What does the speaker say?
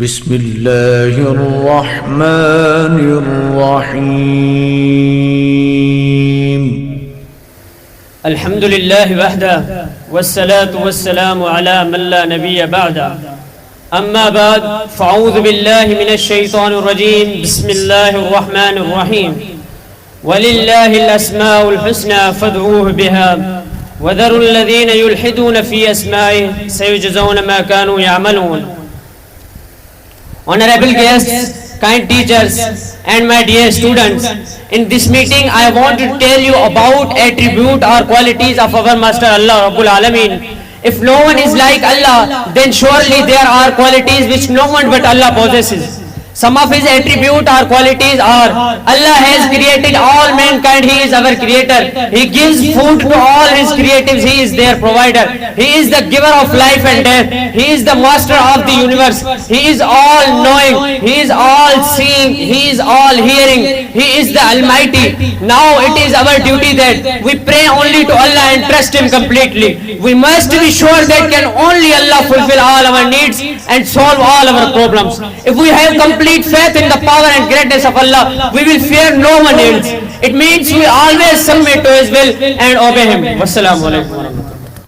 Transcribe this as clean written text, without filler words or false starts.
بسم الله الرحمن الرحيم الحمد لله وحده والصلاة والسلام على من لا نبي بعده أما بعد فأعوذ بالله من الشيطان الرجيم بسم الله الرحمن الرحيم ولله الأسماء الحسنى فادعوه بها وذروا الذين يلحدون في أسمائه سيجزون ما كانوا يعملون. Honorable guests, kind teachers and my dear students, in this meeting I want to tell you about attribute or qualities of our Master Allah Rabbul Alameen. If no one is like Allah, then surely there are qualities which no one but Allah possesses. Some of his attributes or qualities are: Allah has created all mankind, He is our creator. He gives food to all His creatives, He is their provider. He is the giver of life and death. He is the master of the universe. He is all knowing. He is all seeing. He is all hearing. He is the Almighty. Now it is our duty that we pray only to Allah and trust Him completely. We must be sure that can only Allah fulfill all our needs and solve all our problems. If we have complete faith in the power and greatness of Allah, we will fear no one else. It means we always submit to His will and obey Him. Wassalamu alaikum.